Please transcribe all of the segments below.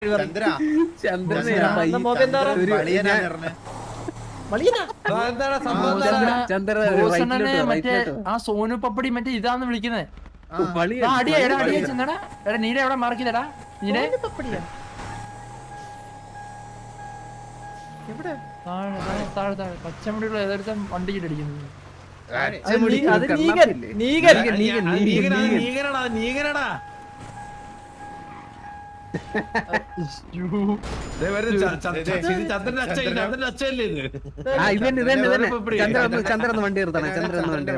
ആ സോനു പപ്പടി മറ്റേ ഇതാന്ന് വിളിക്കുന്നത്. നീടെ എവിടെ മാർക്കില്ലടാ? നീടെ താഴെ താഴെ പച്ചമുടിയുള്ള ഏതൊരു വണ്ടിക്കിട്ട് അടിക്കുന്നത്. ചന്ദ്രൻ വണ്ടി നിർത്തണേ. ചന്ദ്രൻ വണ്ടി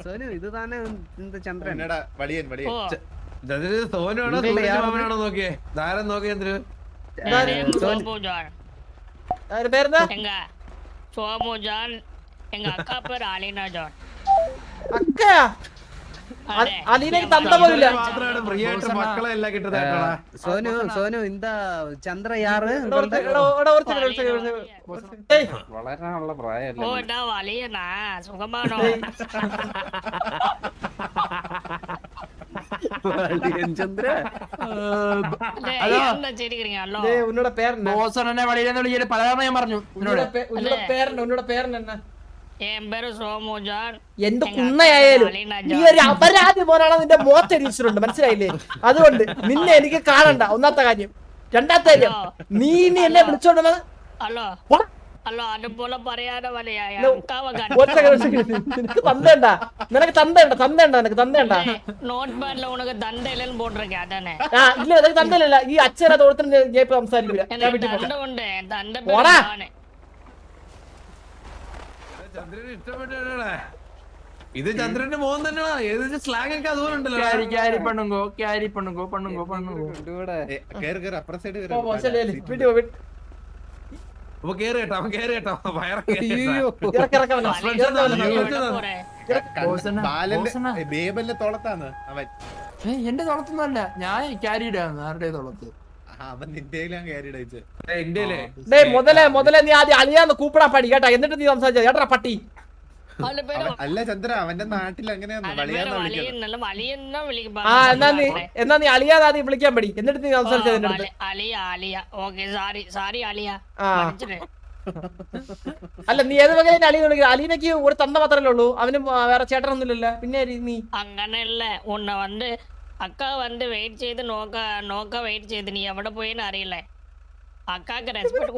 സോനു ഇത് തന്നെ ചന്ദ്രൻ സോനുവാണോ സൂര്യമാമനാണോ നോക്കിയേ? ധാരം നോക്കിയ സോനു സോനു ഇന്താ ചന്ദ്ര യാറ് വളരാനുള്ള പ്രായമല്ല. സുഖമാണോ? ചന്ദ്ര ഉന്നോட പേര് ബോസനെ വഴിയിലെന്ന് വിളിച്ചിട്ട് പലതവണ ഞാൻ പറഞ്ഞു. ഉന്നോட പേരെന്നാ? എന്ത് കുന്നയായാലും നീ ഒരു അപരാധി പോലാണ് നിന്റെ മോത്തരിച്ചിട്ടുണ്ട്, മനസ്സിലായില്ലേ? അതുകൊണ്ട് നിന്നെ എനിക്ക് കാണണ്ട, ഒന്നാമത്തെ കാര്യം. രണ്ടാമത്തെ കാര്യം, നീ എന്നെ വിളിച്ചോണ്ട് നിനക്ക് തന്തേണ്ട, നിനക്ക് തന്തേണ്ട, തന്തേണ്ട, നിനക്ക് തന്തേണ്ട. ഇല്ല നിനക്ക് തന്തല്ല. ഈ അച്ഛനെ തോട്ടത്തിന് ഞാൻ ഇപ്പൊ സംസാരിക്കില്ല. ഇത് ചന്ദ്രന്റെ മോൻ തന്നെയാ. ഏത് സ്ലാങ് ഒക്കെ അതുപോലെ ഉണ്ടല്ലോ. അപ്പൊ കേറി കേട്ടോ, അവൻ കേറി കേട്ടോ. എന്റെ തോളത്തൊന്നുമല്ല, ഞാൻ ക്യാരിയിടാന്ന്. ആരുടെ തോളത്ത്? മുതലേ നീ ആദ്യം അളിയാന്ന് കൂപ്പിടാൻ പടി കേട്ടാ, എന്നിട്ട് നീ സംസാരിച്ച കേട്ടാ പട്ടി. അല്ല ചന്ദ്ര, അവന്റെ നാട്ടിൽ അങ്ങനെയാണ്. എന്നാ നീ അളിയാതെ ആദ്യം വിളിക്കാൻ പടി, എന്നിട്ട് നീ സംസാരിച്ചത്. അല്ല നീ ഏത് വകയിൽ അലി വിളിക്കുക? അലീനക്ക് ഒരു തന്ന മാത്രല്ലേ ഉള്ളൂ, അവന് വേറെ ചേട്ടനൊന്നുമില്ലല്ലോ. പിന്നെ നീ അങ്ങനെയല്ല ഉണ്ണ വന്ന് അക്ക വന്ന് വെയിറ്റ് ചെയ്ത് നോക്ക വെയിറ്റ് ചെയ്ത് നീ എവിടെ പോയെന്ന് അറിയില്ലേ? അക്കാക്ക് റെസ്പെക്ട്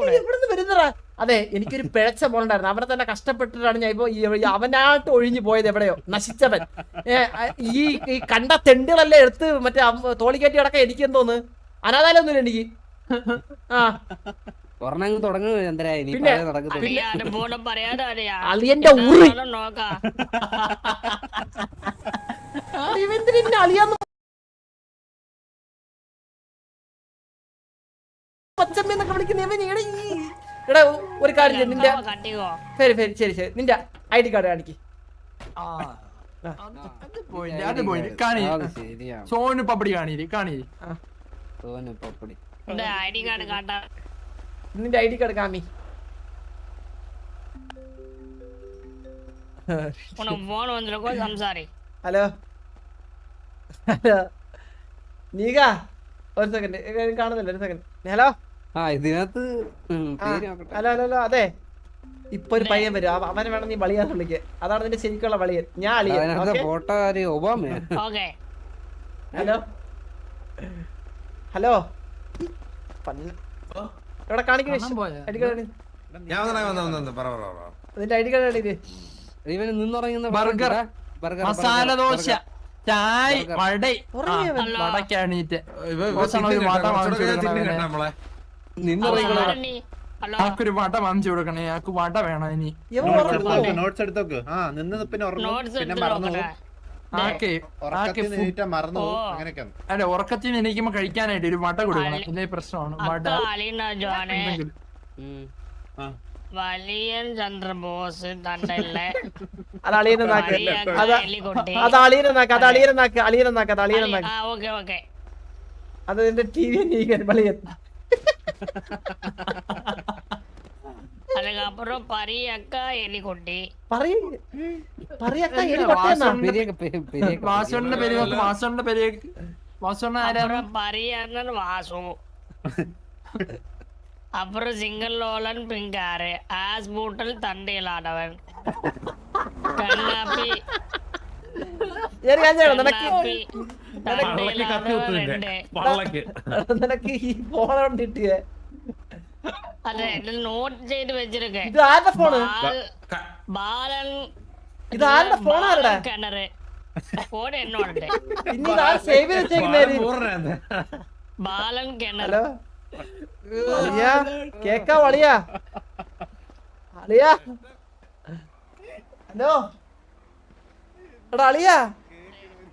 വരുന്നതാ. അതെ, എനിക്കൊരു പിഴച്ച മോളുണ്ടായിരുന്നു. അവനെ തന്നെ കഷ്ടപ്പെട്ടിട്ടാണ് ഞാൻ ഇപ്പൊ അവനായിട്ട് ഒഴിഞ്ഞു പോയത്. എവിടെയോ നശിച്ചവൻ. ഈ കണ്ട തെണ്ടുകളെല്ലാം എടുത്ത് മറ്റേ തോളിക്കറ്റി അടക്കം എനിക്ക് എന്തോന്ന് അനാഥാലൊന്നുമില്ല എനിക്ക്. അളിയന്റെ ഊറി അളിയാന്ന് പച്ചമ്മന്നൊക്കെ വിളിക്കുന്ന. എടാ ഒരു കാര്യം, നിന്റെ ശരി നിന്റെ ID കാർഡ് കാണിക്ക്. സോനു പപ്പടി കാണി. നിന്റെ ID കാർഡ് കാമി. ഹലോ നീക, ഒരു സെക്കൻഡ് കാണുന്നില്ല, ഒരു സെക്കൻഡ്. ഹലോ ഹലോ അതെ, ഇപ്പൊ ഒരു പയ്യൻ വരും. അവനെ വേണം നീ വളിയാന്ന് വിളിക്കുക. അതാണ് നിന്റെ ശരിക്കുള്ള വളിയൻ. ഞാൻ അളിയൻ. ഹലോ ഹലോ ഇവിടെ കാണിക്കണേ. നിന്റെ ID കാർഡ് കാണിക്ക്. മസാല ദോശ, ചായ്, വടക്കാണീറ്റ് ആക്കൊരു വട വാങ്ങിച്ചു കൊടുക്കണേ. ആക്ക് വട വേണം ഇനി. നോട്ട്സ് എടുത്തോക്ക്. അല്ല, ഉറക്കത്തിന് എണീക്കുമ്പോ കഴിക്കാനായിട്ട് ഒരു വട കൊടുക്കണം. ഇതേ പ്രശ്നമാണ്. വട വലിയൻ ചന്ദ്രബോസ് തണ്ടല്ലേ അത് നിന്റെ TV വലിയൻ. அதுக்கப்புறம் பரியக்கா எலிக்குட்டி പറയക്ക എലി പട്ടേന്നാ വാസുവിന്റെ പേര് നോക്ക്. വാസുവിന്റെ പേര് വാസുണ്ണ ആരാ? அப்புறம் பரியண்ணன் வாசு அப்புறம் சிங்கல்லோலன் பிங்காரு ஆஸ் பூட்டல் தண்டையிலானவன் கண்ணாப்பி ഞാൻ കാണിച്ചു നിനക്ക് கண்ணாப்பி പള്ളക്ക് കത്തി കുത്തു നിന്റെ. தண்டையிலானவன் പള്ളക്ക്. നിനക്ക് ഈ ഫോൺ കിട്ടിയേ അതെ നോട്ട് ചെയ്ത് വെച്ചിരിക്കേ ഇത് ആരുടെ ഫോണ് ബാലൻ ഇത് ആരുടെ ഫോണാരുടെ കിണറ് ഫോൺ എന്നോടുണ്ട് ഇനി ഇത് ആര് സേവ് ചെയ്ത് വെച്ചേക്കുന്നേര് പൂർണ്ണ ബാലൻ കിണറ് ഹലോ അളിയാ കേക്കാവോ അളിയാ അളിയാ ഹലോ എടാ അളിയാ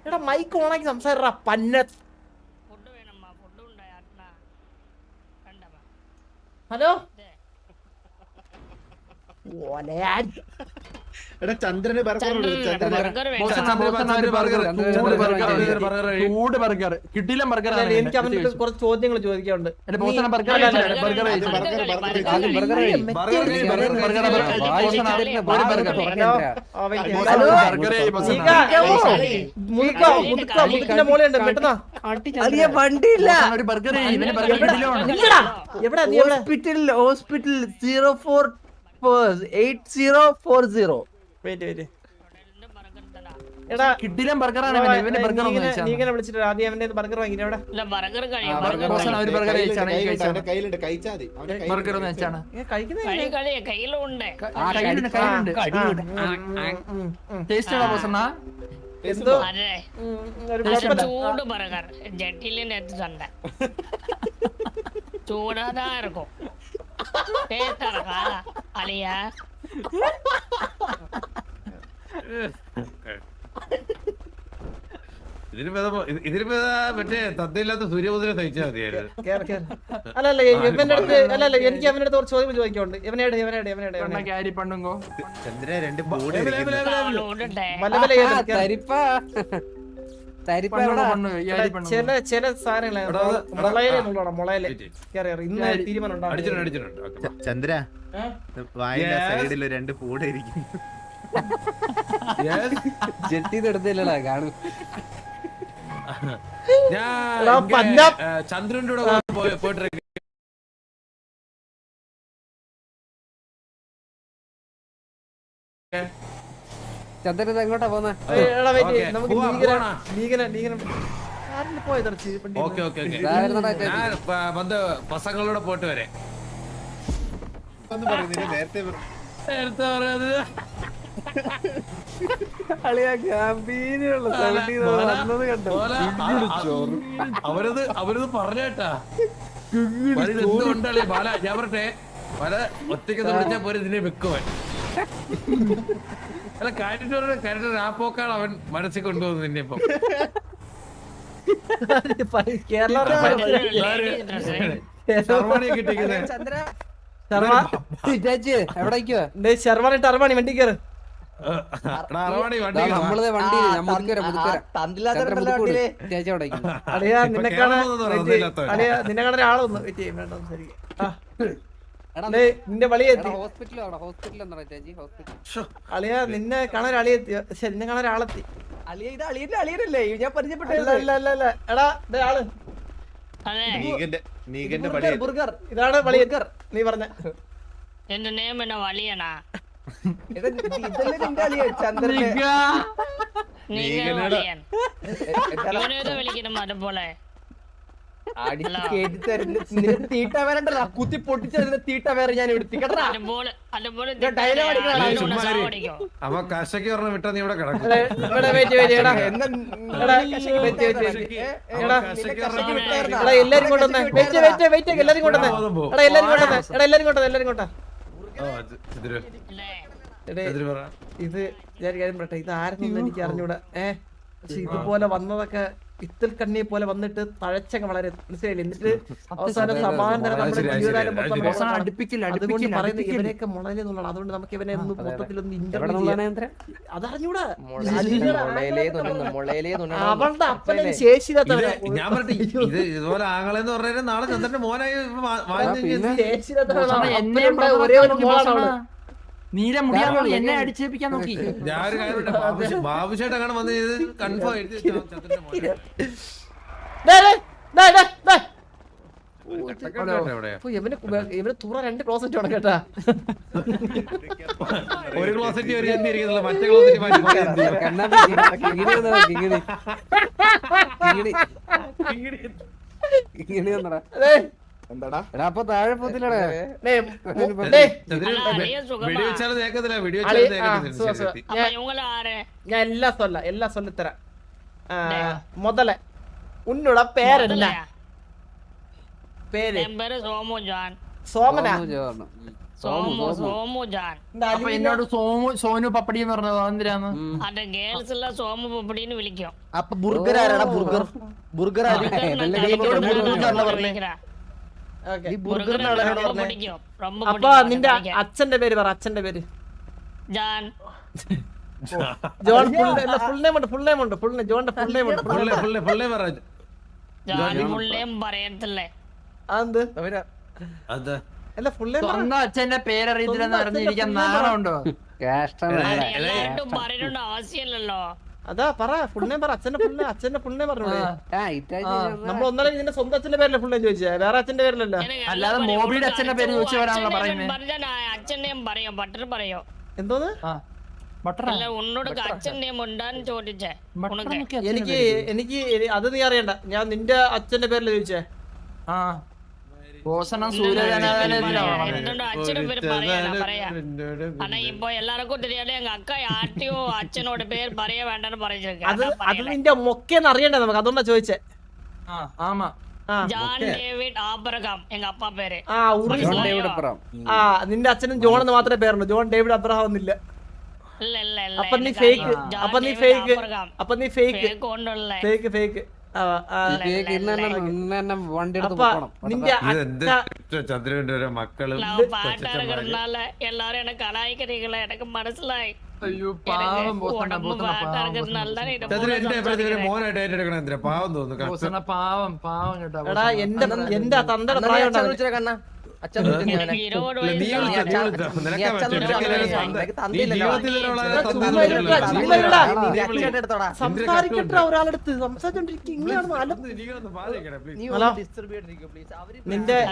എടാ മൈക്ക് ഓണാക്കി സംസാരിടാ പന്ന ഫുഡ് വേണമ്മ ഫുഡ് ഉണ്ടായിരുന്ന കണ്ടമ്മ ഹലോ ഓലയാൻ എടാ ചന്ദ്രന് ബർഗർ ചന്ദ്രന് ബർഗർ ചൂട് ബർഗർ കിട്ടില്ല ബർഗർ. എനിക്ക് അവന്റെ കുറച്ച് ചോദ്യങ്ങൾ ചോദിക്കാനുണ്ട് മുതുക്കിന്റെ മോളുണ്ട് പെട്ടെന്നാ ബർഗർ എവിടെ നീ എവിടെ ഹോസ്പിറ്റൽ 048040. വെയിറ്റ് വെയിറ്റ് എടാ കിട്ടില്ല ബർഗറാണ് ഇവന്റെ ബർഗർ നീ ഇങ്ങനെ വിളിച്ചിട്ട് ആദ്യം അവന്റെ ബർഗർ വാങ്ങിട്ട് എവിടെ ബർഗർ ഒരു ബർഗർ കഴിച്ചാണ് അവന്റെ കയ്യിലുണ്ട് കഴിച്ചാ മതി അവന്റെ ബർഗർ ഒന്ന് വെച്ചാണ് കഴിക്കുന്ന കയ്യിലുണ്ട് കയ്യിലുണ്ട് ടേസ്റ്റ് ഉള്ള ബോസണ്ണ എന്തോ അതെ ഒരു കുഴപ്പമില്ല ചൂട് ബർഗർ ജെട്ടിல நேத்து சண்டை சூடாதான் இருக்கும் டேஸ்டா இருக்கா அலியா ഇതിന് മറ്റേ തത്തയില്ലാത്ത സൂര്യമുദ്ര സഹിച്ചാൽ മതിയായിരുന്നു. അല്ലല്ല ഇവന്റെ അടുത്ത് അല്ലല്ല എനിക്ക് അവന്റെ അടുത്ത് കുറച്ച് ചോദ്യം ചോദിക്കാനുണ്ട് ഇവനേടെ ക്യാരി പണ്ടുങ്കോ ചന്ദ്ര രണ്ട് ബോർഡ് ചില സാധനങ്ങളെ മുളയില് ഇന്ന് തീരുമാനം ഉണ്ടാവും അടിച്ചിട്ടുണ്ട്. ഓക്കേ. ചന്ദ്ര വായിന്റെ സൈഡില് രണ്ട് പൂട ഇരിക്കും Yes. ജെട്ടിന്നെടുത്തില്ലടാ കാണും. ഞാൻ എടാ, പഞ്ചാബ്. ചന്ദ്രന്റെ കൂടെ പോയിട്ട് ചന്ദ്രൻ എങ്ങോട്ടാ പോന്നെ? നമുക്ക് പോയത് ഓക്കെ ഞാൻ പസങ്ങളോടെ പോയിട്ട് വരെ ഒന്ന് പറയുന്നില്ല നേരത്തെ നേരത്തെ പറയുന്നത് അവരത് പറഞ്ഞേട്ടാ എന്തുകൊണ്ടല്ലേ ബാല ഞാൻ പറഞ്ഞേ പല ഒറ്റയ്ക്ക് വിളിച്ചാ പോലെ ഇതിനെ വെക്കുവൻ അല്ല കാര്യത്തിൽ ആ പോക്കാണ് അവൻ മനസ്സിൽ കൊണ്ടുപോകുന്നത് നിന്നെ ഇപ്പം സർവാണിയെ കിട്ടിക്കുന്നത് ശർവാണി ടർവാണി വണ്ടി കയറ് അറവാണി വണ്ടി നമ്മള് വണ്ടി അളിയാ നിന്നെ കാണാൻ അളിയാ നിന്നെ കാണാൻ ഒരാളൊന്ന് വെയിറ്റ് ചെയ്യും വേണ്ട നിന്റെ വളി എത്തി അളിയാ നിന്നെ കാണാൻ ഒരാളി എത്തി നിന്നെ കാണാൻ ഒരാളെത്തി എടാ ആള് നീഗന്റെ പടി ഇതാണ് വളി നീ പറഞ്ഞ എന്റെ നെയിം എന്നെ വളിയണാ ഇവനേതോ വിളിക്കണം അതുപോലെ തീട്ട വരണ്ടല്ലോ കുത്തി പൊട്ടിച്ചതിന് തീട്ട വേറെ ഞാൻ എടുത്തിക്കട്ടാ. അതുപോലെ അപ്പൊ കശക്ക് പറഞ്ഞ വിട്ടാ നീ ഇവിടെ കിടക്കും എല്ലാരും കൊണ്ടുവന്നേ എല്ലാരും കൊണ്ടുവന്നേ എല്ലാരും കൊണ്ടാ ഇത് ഞാൻ കാര്യം പറയട്ടെ ഇത് ആരെന്ന് എനിക്ക് അറിഞ്ഞൂടാ പക്ഷെ ഇതുപോലെ വന്നതൊക്കെ ഇത്തിൽ കണ്ണിയെ പോലെ വന്നിട്ട് തഴച്ചങ്ങ് വളരെ മനസ്സിലായില്ലേ എന്നിട്ട് അവസാനം സമാധാനം നമ്മുടെ ജീവിതകാലം മൊത്തം മോശമാണ്. അതുകൊണ്ട് പറയുന്നത് ഇവരെയൊക്കെ മുളയിലെ എന്നുള്ളതാണ്. അതുകൊണ്ട് നമുക്ക് ഇവനെ ഒന്ന് മൊത്തത്തിലൊന്ന് ഇന്റർവ്യൂ അതറിഞ്ഞൂടാ. അവളുടെ അപ്പനെ ശേഷിയില്ലാത്തവരാ. ഞാൻ പറഞ്ഞിട്ട് ഇത് ഇതുപോലെ ആങ്ങളെന്ന് പറഞ്ഞാൽ നാളെ ചന്ദ്രന്റെ മോനായി ശേഷിയില്ലാത്തവരാണ്. എന്നെ ഒരേ ഒരു മോളാണ് അവള്. നീല മുടിയാണോ എന്നെ അടിച്ചേൽപ്പിക്കാൻ നോക്കി. ഞാനൊരു കാര്യം ബാബുശേട്ട് അങ്ങനെ വന്ന് ഇത് കൺഫേം എഴുതി ചന്ദ്രന്റെ മോനെ ദേ, ദേ, ദേ, ദേ, ദേ. എവിടെയാ ഓ, ഇവന് തുറ 2 ക്ലോസറ്റ് വേണം കേട്ടാ. ഒരു ക്ലോസറ്റ് ഒരു എന്തി ഇരിക്കുന്നില്ല മറ്റേ ക്ലോസറ്റ് മാറ്റി ദേ, ദേ, ദേ. വെടിവെച്ചാലും തേക്കത്തില്ല അപ്പൊ വെടിവെച്ചാലും இவங்கள ஆறு ഞാൻ എല്ലാ சொல்லித்தரேன். முதல்ல உன்னோட பேர் என்ன? பேரு என் பேரு சோமு ஜான். സോമനാ? சோமு ஜான். இந்த അപ്പൊ അലീന- എന്നോട് സോനു പപ്പടി എന്ന് പറഞ്ഞത് എന്തിനാന്ന്? அந்த கேர்ள்ஸ் எல்லாம் சோமு பப்படின்னு விളിக்கும். അപ്പൊ ബുർഗർ ആരാടാ? ബുർഗർ நான் விളിக்கிறேன். ഓക്കേ. burger எனக்கு ரொம்ப பிடிக்கும். ரொம்ப അപ്പൊ பிடிக்கும். നിന്റെ അച്ഛന്റെ പേര് പറ. അച്ഛന്റെ പേര് ஜான். ജോൺ. ഫുൾ നെയിം ഉണ്ട്. ജോണിന്റെ ഫുൾ നെയിം ഉണ്ട്. പുള്ളേ പറഞ്ഞു ஜான் முள்ளேம் പറയത്തില്ല. അതെന്ത്? അതെ അല്ല ഫുൾ നെയിം സ്വന്തം അച്ഛന്റെ പേരറിയത്തില്ലെന്ന് അറിഞ്ഞിരിക്കാൻ നാണമുണ്ടോ? എല്ലായിട്ടും പറയേണ്ട ആവശ്യമില്ലല്ലോ. അതാ പറ. ഫുൾ നെയിം പറ. അച്ഛന്റെ ഫുൾ നെയിം പറഞ്ഞൂടെ? നമ്മൾ ഒന്നല്ല നിന്റെ സ്വന്തം അച്ഛന്റെ പേരല്ലേ ഫുൾ നെയിം ചോദിച്ചേ? വേറെ അച്ഛന്റെ പേരിലല്ല. எனக்கு അല്ലാതെ எல்லாம் മോബിയുടെ പറയും. അച്ഛന്റെ പേര് ചോദിച്ചു വരാണല്ലോ പറയുന്നത്. പറഞ്ഞാ ഞാൻ അച്ഛൻ നെയിം പറയും. ബട്ടർ പറയോ? എന്തോന്ന്? ബട്ടർ അല്ല ഉന്നോട് അച്ഛൻ നെയിം ഉണ്ടാന്ന് ചോദിച്ചേ. ഉനക്ക് എനിക്ക് അത് നീ അറിയണ്ട. ഞാൻ നിന്റെ അച്ഛന്റെ പേരില് ചോദിച്ചേ. ആ ഭൂഷണം സൂര്യജനാഥൻ என்னோட அച്ഛனோட பேர் പറയാ. ஆனா இப்போ எல்லாருக்கும் தெரியாது எங்க அக்கா யார்ட்டையும் அച്ഛனோட பேர் പറയ വേണ്ടെന്ന് അത് പറഞ്ഞിരിക്കேன். നിന്റെ മൊക്കേന്ന് അറിയണ്ടേ നമുക്ക്? അതുകൊണ്ടാ ചോദിച്ചേ. ആമാ ஜான் டேவிட் ஆபிரகாம் எங்க அப்பா பேரு. ആ ആ നിന്റെ അച്ഛനും ജോൺ എന്ന് മാത്രമേ പേരുള്ളൂ. ജോൺ ഡേവിഡ് അബ്രഹാം ഒന്നില്ല. இல்ல இல்ல இல்ல അപ്പൊ നീ எனக்கு ഫേക്ക്. ஜான் അപ്പൊ നീ டேவிட் ഫേക്ക്. ஆபிரகாம். അപ്പൊ നീ ഫേക്ക്. ഫേക്ക് ഒന്നുമില്ല. ഫേക്ക്. വണ്ടി അപ്പൊ നിന്റെ ഇതെന്ത് ചന്ദ്രന്റെ ഓരോ മക്കളും நான் பாட்டா இருக்கிறதுனால எல்லாரும் எனக்கு கலாய்க்கிறீங்களா? எனக்கு മനസ്സിലായി. അയ്യോ പാവം ഉടമ്പ് പാട്ടാ இருக்கிறதுனாല தான் ഇത് ചന്ദ്രൻ എന്റെ എപ്പോഴത്തെ മോനായിട്ട് ഏറ്റെടുക്കണം എന്തിനാ പാവം തോന്നുന്നു ഭൂഷണ പാവം കേട്ടോ. എടാ എന്റെ തന്തയുടെ പ്രായം ഉണ്ടാവില്ല. കണ്ണ അച്ഛൻ எனக்கு 20 നീ வயசு. വിളിച്ചോ, നീ വിളിച്ചോ. സംസാരിക്കട്ടെ ഒരാളെടുത്ത്. സംസാരിച്ചോണ്ടിരിക്കും.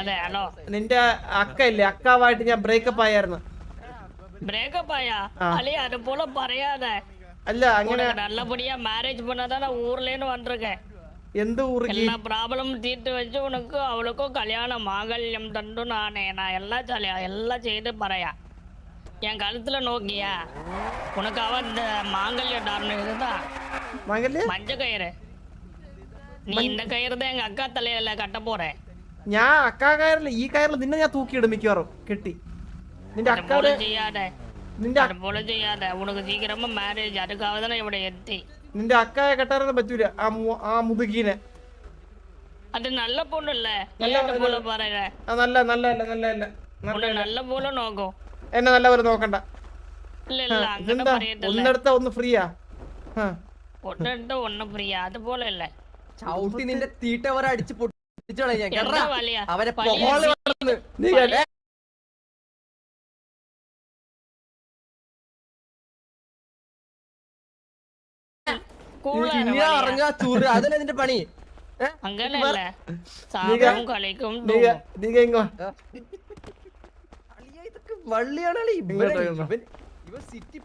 അതെ ഹലോ നിന്റെ അക്ക ഇല്ലേ? അക്കാവായിട്ട് ഞാൻ ബ്രേക്കപ്പ് ആയിരുന്നു. பிரேக்கப் ஆயா அலி அது போல പറയാத. അല്ല അങ്ങനെ உனக்கு நல்லபடியா மேரேஜ் பண்ணாதான் நான் ஊர்ல இருந்து வந்திருக்கேன். എന്ത് ഊർക്ക്? எல்லா ப்ராப்ளம் தீர்த்து வச்சு உனக்கு அவளுக்கும் கல்யாணம் மாங்கல்யம் தண்டு நானே நான் எல்லாம் எல்லாம் செய்து பறையா. என் கழுத்துல நோக்கியா உனக்கு அவ இந்த மாங்கல்ய டார்னு இருந்தா മംഗല്യ மஞ்ச கயிறு. நீ இந்த கயிறு தான் எங்க அக்கா தலையில கட்ட போறேன். ഞാൻ അക്കാ കയറില്ല. ഈ കയറിൽ നിന്നെ ഞാൻ തൂക്കിയിടും മിക്കവാറും കെട്ടി. നിന്റെ அது போல അക്കാടെ செய்யாத. നിന്റെ அது போல செய்யாத. உனக்கு சீக்கிரமா மேரேஜ். அதுக்காக தானே ഇവിടെ എത്തി. നിന്റെ അക്കായെ കെട്ടാറൊന്നും പറ്റൂല. ആ മുതുകീനെ. அது நல்ல பொண்ணு இல்ல. நல்ல நல்ல போல பாருங்க. നല്ല உன்னை நல்ல போல നോക്കും. എന്നെ നല്ലപോലെ നോക്കണ്ട. இல்ல இல்ல അങ്ങനെ ഇതെന്താ പറയത്തില്ല. ഒന്നെടുത്ത ഒന്ന് ഫ്രീയാ? ഒന്നെടുത്ത ഒന്ന് പ്രിയ അതുപോലെ അല്ല. ചവിട്ടി നിന്റെ തീട്ട വരെ അടിച്ച് പൊട്ടിച്ചോളെ ഞാൻ. എന്താ വലിയ അവരെ വലിയ പൊഹോള് വളർന്ന്. നീ കേട്ടോ? കൂളാണ് ഇനി വലിയ. അറിഞ്ഞ ചൂറ് അതല്ലേ നിന്റെ പണി. അങ്ങനെയല്ല സാധനം കളിക്കും നീ ഇങ്ങോ അളിയാ, ഇതൊക്കെ വള്ളിയാണ് അളി. ഇങ്ങോട്ടോ, ഇങ്ങോട്ടോ. ഇവൻ സിറ്റി